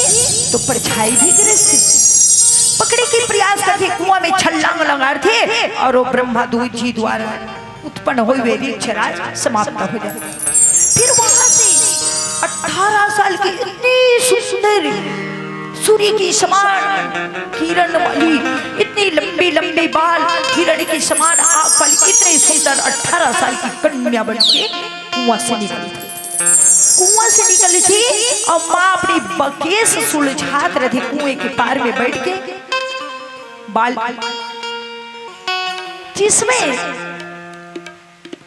[SPEAKER 1] तो परछाई भी गरजती, पकड़े के प्रयास करते, कुआं में छलांग लगाते, और वो ब्रह्मा जी द्वारा उत्पन्न हुए ऋक्षराज समाप्त हो जाते। फिर वहां से 18 साल की इतनी सुंदर सूर्य की समान किरण वाली, इतनी लंबी लंबी बाल, किरण की समान आंख वाली इतनी सुंदर 18 साल की कन्या बन के कुआं से निकली थी। कुआं से निकली थी और माँ अपनी बकेस सुलझात रही कुएं के पार में बैठ के बाल, जिसमें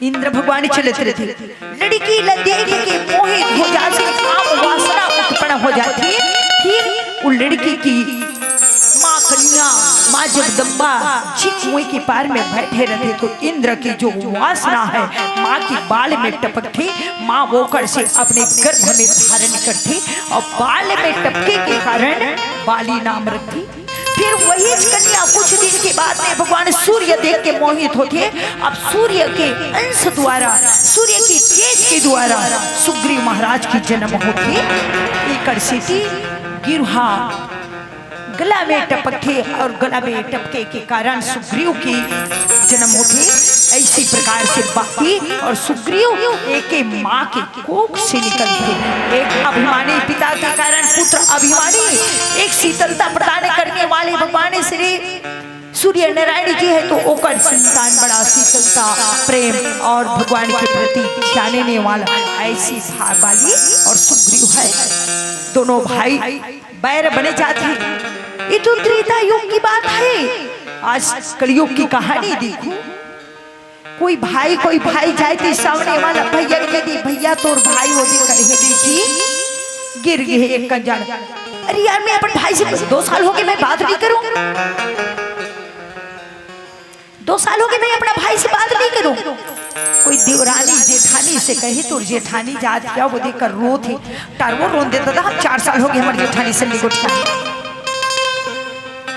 [SPEAKER 1] इंद्र भगवान चलते रहते। लड़की देख के मोहित हो जाती, काम वासना उत्पन्न हो जाती। फिर वो लड़की की माँ कन्या, माँ जगदम्बा जी कुएं के पार में बैठे रहते, तो इंद्र की जो वासना है माँ की बाल में टपकती, माँ वो कर से अपने गर्भ में धारण करती, और बाल में टपके के कारण बाली नाम रखती। फिर वही कन्या कुछ दिन के बाद में भगवान सूर्य देख के मोहित होते। अब सूर्य के अंश द्वारा, सूर्य की तेज के द्वारा सुग्रीव महाराज की जन्म होती। एक सिटी गिरहा गला में टपके, और गला में टपके के कारण सुग्रीव की जन्म होती। ऐसी प्रकार से बाकी और सुग्रीव एक माँ के कोख से निकलते। एक अभिमानी पिता के कारण पुत्र अभिमानी, एक शीतलता प्रदान करने वाले भगवान श्री सूर्य नारायण जी है, तो ओकर संतान बड़ा शीतलता प्रेम और भगवान के प्रति जानने वाला ऐसी बाली और सुग्रीव है। दोनों भाई बैर बने जाते। ये तो त्रेता युग की बात है। आज कलयुग की कहानी देखो, कोई भाई जाए तो सामने वाला भैया कहती, भैया तोर भाई हो देखी गिर गए एक कंजान। अरे यार मैं अपन भाई से 2 साल हो गए मैं बात नहीं करूं, 2 साल हो गए मैं अपना भाई से बात नहीं करूं। कोई देवरानी जेठानी से कहे तो जेठानी जात क्या वो देखकर रो थी, टारवो रोन देता था। 4 साल हो गए हमारी जेठानी से निगुटिया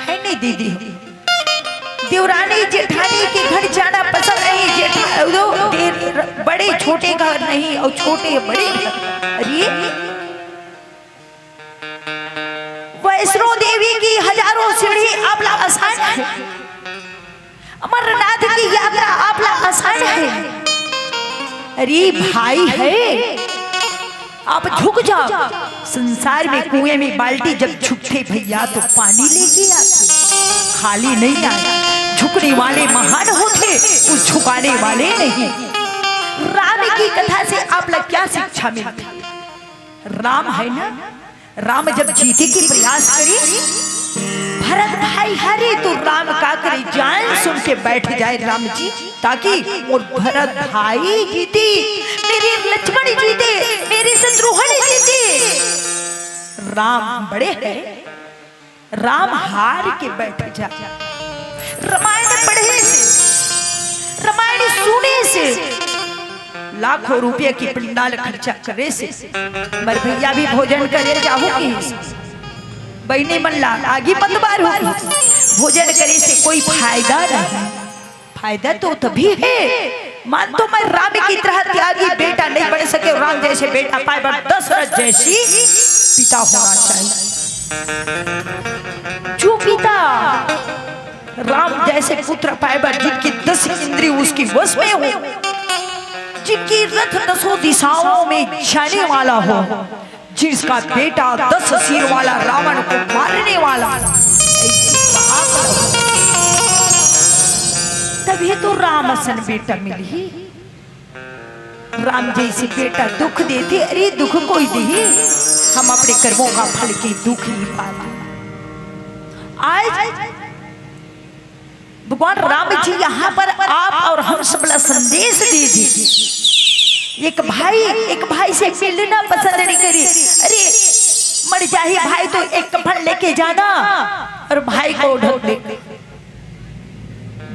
[SPEAKER 1] है नहीं दीदी। देवरानी जेठानी के घर जाना पसंद नहीं, जेठा बड़े छोटे घर नहीं और छोटे बड़े घर। अरे वैष्णो देवी की हजारों सीढ़ी आपला आसान है, अमरनाथ की यात्रा आपला आसान है। अरे भाई है आप झुक जाओ। संसार में कुएं में बाल्टी जब झुकते भैया तो पानी लेके आते, खाली नहीं आए। झुकने वाले महान होते, उस झुकाने वाले नहीं। राम की कथा से आप लोग क्या शिक्षा मिलती? राम है ना, राम जब जीते की प्रयास करी, भरत भाई हरे तो राम का करे जान सुन के बैठ जाए राम जी, ताकि और भरत भाई जीते, मेरे लक्ष्मण जीते, मेरे शत्रुघ्न जीते। राम बड़े हैं, राम हार के बैठ जाए। रामायण पढ़ने से, रामायण सुने से, लाखों रुपये की पंडाल खर्चा करे से, मर भैया भी भोजन करे जाओगी, बहने मन ला आगे पतवार होगी, भोजन करे से कोई फायदा नहीं। फायदा तो तभी है, मान तो मैं राम की तरह त्यागी बेटा नहीं बन सके, राम जैसे बेटा पाए, बट दशरथ जैसी पिता होना चाहिए। जो पिता राम जैसे पुत्र पाए, बट जिनकी 10 इंद्रिय उसकी वश में हो, जिनकी रथ 10 दिशाओं में जाने वाला हो, जिसका बेटा 10 सिर वाला रावण को मारने वाला, तभी तो राम असन बेटा मिली। राम जैसे बेटा दुख देते, अरे दुख कोई नहीं, हम अपने कर्मों का फल की दुख नहीं पाते। आज भगवान राम जी यहाँ पर आप और हम सब संदेश दे दी। एक भाई से मिलना पसंद नहीं करी, अरे मर जाए भाई तो एक कफन लेके जाना और भाई को ढक ले।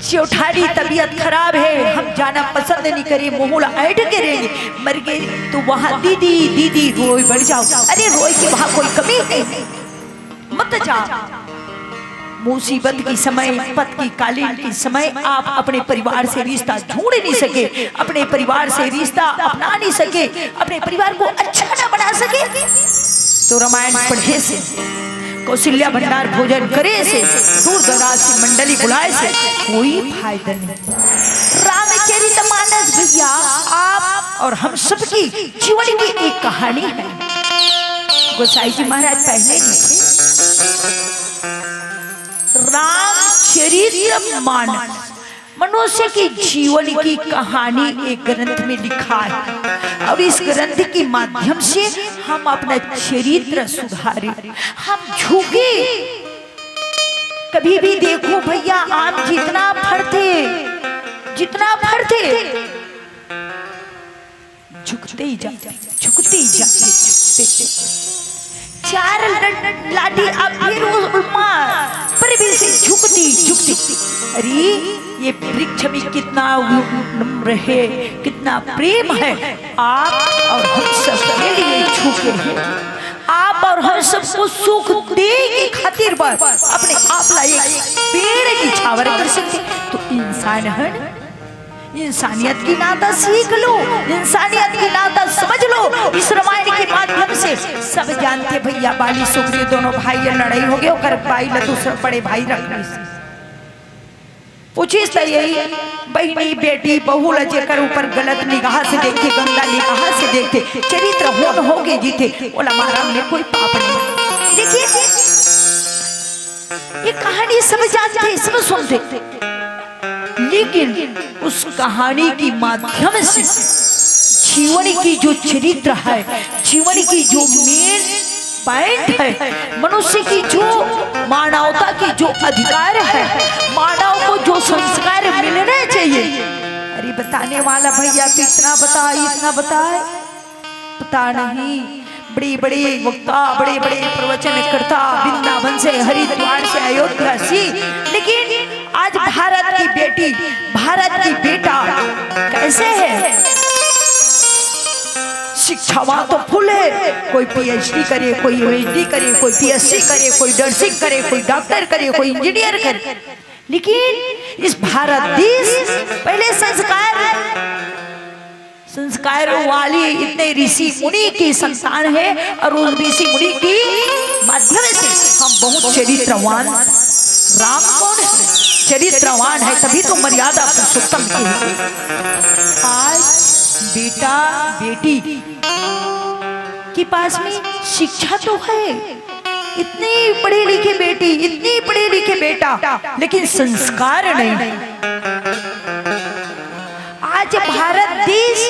[SPEAKER 1] जेठानी तबीयत खराब है, हम जाना पसंद नहीं करें, मोहला ऐठ के रहेंगे, मर गए तो वहां दीदी रोई बढ़ जाओ, अरे रोई के वहां कोई कमी है, मत जाओ। मुसीबत की समय, पत की कालीन की समय आप अपने परिवार से रिश्ता जोड़ नहीं सके, अपने परिवार से रिश्ता अपना नहीं सके, अपने परिवार को अच्छा ना बना सके, तो रामायण पढ़े से, कौशल्या भंडार भोजन करे से, दूर दराज से मंडली बुलाए से कोई फायदा नहीं। रामचरितमानस भैया आप और हम सबकी जीवन की एक कहानी है। गोसाई जी महाराज पहले लिखे रामचरितमानस, मनुष्य के जीवन की कहानी एक ग्रंथ में लिखा है, और इस ग्रंथ के माध्यम से हम अपना चरित्र सुधारे, हम झुके। कभी भी देखो भैया, आप जितना फरते झुकते ही जाते। चार लाठी आप फिर पर भी से झुकती। अरे ये वृक्ष में कितना नम्र है, कितना प्रेम है, आप और हम सब के लिए झुके हैं। आप और हम सबको सुख दे के खातिर पर अपने आप ला एक पेड़ की छावर कर सकते, तो इंसान है ना, इंसानियत की नाता सीख लो, इंसानियत की नाता समझ लो। इस रामायण के माध्यम से सब जानते भैया, बाली सुग्रीव दोनों भाई लड़ाई हो गए, और भाई ला दूसरा बड़े भाई रखने से पूछिस यही बहनी बेटी बहू जेकर ऊपर गलत निगाह से देखते, गंदा निगाह से देखते, चरित्र होन हो गए जीते, बोला महाराज ने कोई पाप नहीं। देखिए ये कहानी सब जानते, सब सुनते, लेकिन उस कहानी के माध्यम से जीवन की जो चरित्र है, जीवन की जो मेन पॉइंट है, मनुष्य की जो मानवता की जो अधिकार है, मानव को जो संस्कार मिलने चाहिए, अरे बताने वाला भैया तो इतना बताए पता नहीं। बड़े बड़े वक्ता, बड़े बड़े प्रवचन करता, वृंदावन से, हरिद्वार से, अयोध्या से, लेकिन आज भारत की बेटी, भारत की बेटा कैसे है? शिक्षावान तो फुल है, कोई पीएचडी करे, कोई यूएचडी करे, कोई पीएससी करे, कोई नर्सिंग करे, कोई डॉक्टर करे, कोई इंजीनियर करे, लेकिन इस भारत देश पहले संस्कार वाली इतने ऋषि मुनि की संतान है, और उस ऋषि मुनि की माध्यम से हम बहुत चरित्रवान। राम कौन है? चरित्रवान है, तभी तो मर्यादा पुरुषोत्तम की है। आज बेटा बेटी के पास में शिक्षा तो है, इतनी पढ़े लिखे बेटी, इतनी पढ़े लिखे बेटा, लेकिन संस्कार नहीं। आज भारत देश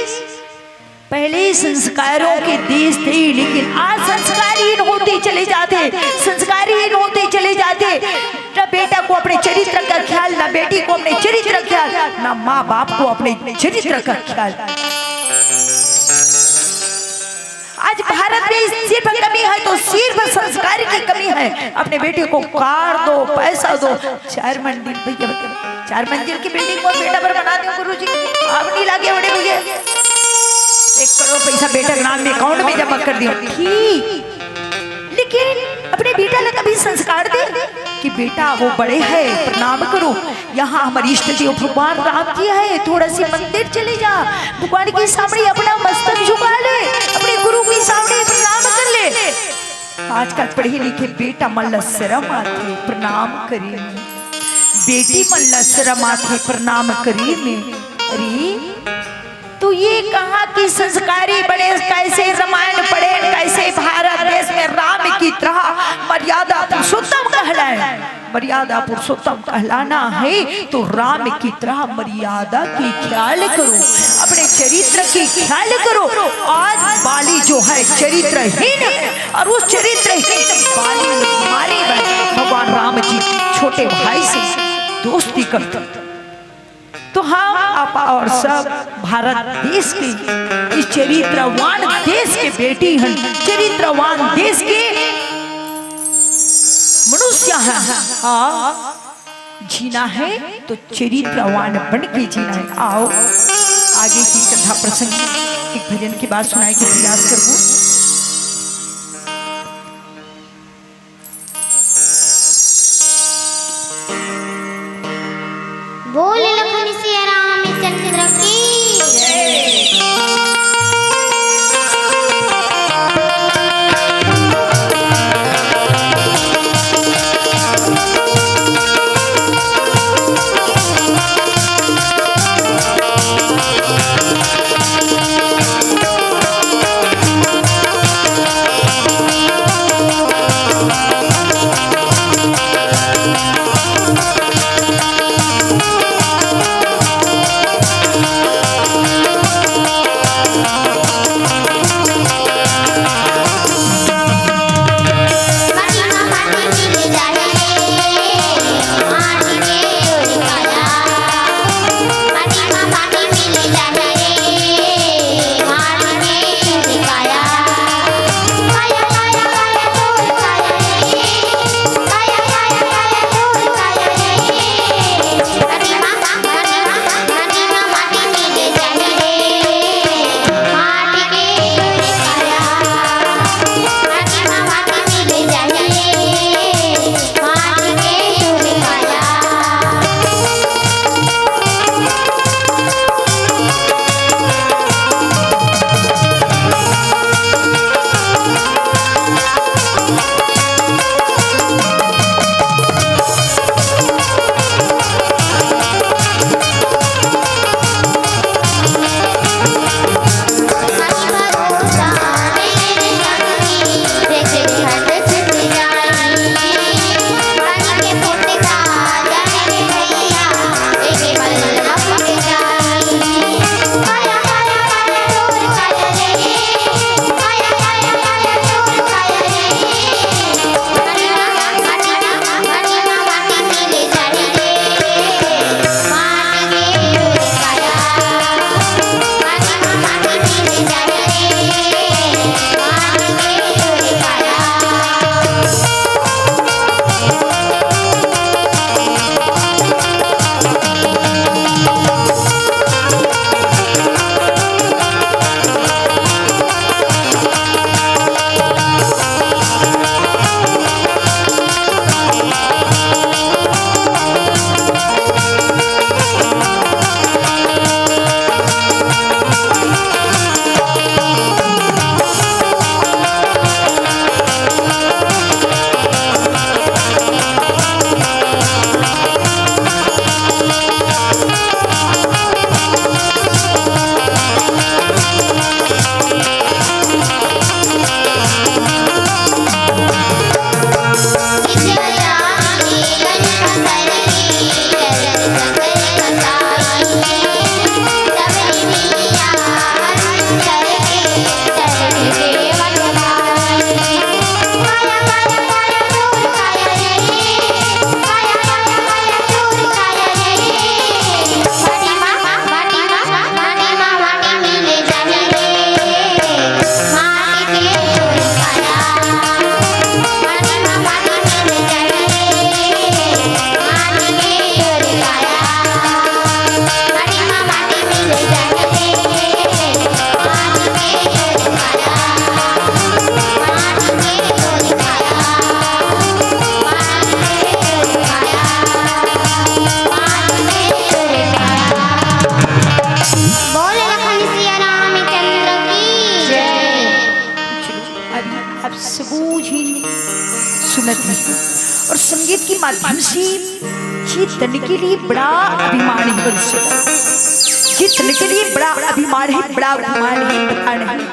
[SPEAKER 1] पहले संस्कारों के देश थे, लेकिन आज संस्कारहीन होते चले जाते, संस्कारहीन होते चले जाते। ना बेटा को अपने चरित्र का ख्याल, ना बेटी को अपने चरित्र का ख्याल, ना माँ बाप को अपने चरित्र का ख्याल। आज भारत में सिर्फ कमी है तो सिर्फ संस्कार की कमी है। अपने बेटे को कार दो, पैसा दो, 4 मंजिल, भैया 4 मंजिल की बिल्डिंग को बेटा पर बना दो गुरुजी, आप नहीं लागे बड़े भैया, 1 करोड़ पैसा बेटा के नाम में अकाउंट में जमा कर दिया, ठीक। लेकिन अपने बेटा ने कभी संस्कार दे कि बेटा वो बड़े हैं, प्रणाम करो। यहाँ हमारे इष्ट देव भगवान राम जी है, थोड़ा सी मंदिर चले जा, भगवान के सामने अपना मस्तक झुका ले, अपने गुरु के सामने प्रणाम कर ले। आजकल पढ़े लिखे बेटा मल्ला शर्म आते प्रणाम करी, बेटी मल्ला शर्म आते प्रणाम करी में। अरे तो ये कहा कि संस्कारी बड़े, कैसे रामायण पढ़े, कैसे भारत देश में राम की तरह मर्यादा पुरुषोत्तम कहलाए। मर्यादा पुरुषोत्तम कहलाना है तो राम की तरह मर्यादा की ख्याल करो, अपने चरित्र की ख्याल करो। आज बाली जो है चरित्रहीन, और उस चरित्रहीन बाली मारे भगवान राम जी छोटे भाई से दोस्ती करते। तो हम आप और सब भारत देश के इस चरित्रवान देश के बेटी हैं, चरित्रवान देश के मनुष्य हैं। जीना है तो चरित्रवान बन के जीना है। आओ आगे की कथा प्रसंग एक भजन की बात सुनाए के प्रयास करूं।
[SPEAKER 2] बोल लखन सिया रामचंद्र की
[SPEAKER 1] अब सबूझी सुनती हूँ और संगीत के माध्यम से ये तन के लिए बड़ा अभिमान है मनुष्य का। ये तन के लिए बड़ा अभिमान है, बड़ा अभिमान है, पता नहीं।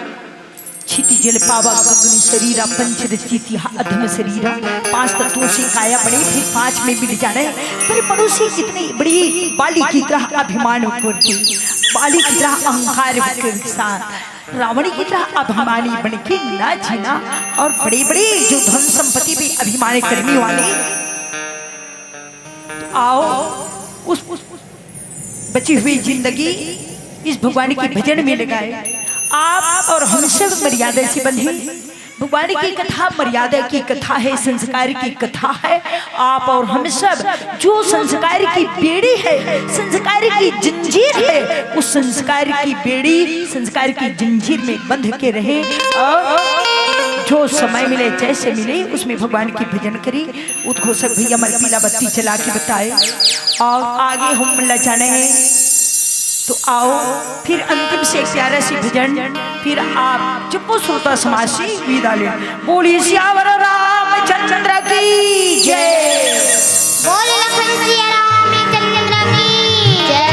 [SPEAKER 1] क्षिति जल पावा गगन शरीरा पंच रचिति अधम शरीरा, 5 तत्वों से काया बने फिर 5 में मिल जाने। पर मनुष्य इतनी बड़ी बाली की तरह अभिमान करके, बाली की तरह अहंकार के साथ रावण की तरह अभिमानी बन के न जीना और बड़े बड़े जो धन संपत्ति पे अभिमान करने वाले, तो आओ उस बची हुई जिंदगी इस भगवान के भजन में लगाए। आप और हम सब मर्यादा से बंधे। भगवान की कथा मर्यादा की कथा है, संस्कार की कथा है। आप और हम सब जो संस्कार की बेड़ी है, संस्कार की जंजीर है, उस संस्कार की बेड़ी, संस्कार की जंजीर में बंध के रहे और जो समय मिले जैसे मिले उसमें भगवान की भजन करी। उद्घोषक भैया हमारे पीला बत्ती चला के बताए और आगे हम मिलना जाने हैं। तो आओ फिर अंतिम से एक प्यारा सी भजन, फिर आप चुप्पो श्रोता समाज से विदा ले। बोलिए सियावर रामचंद्र की जय।
[SPEAKER 2] बोल लखन सिया रामचंद्र की जय।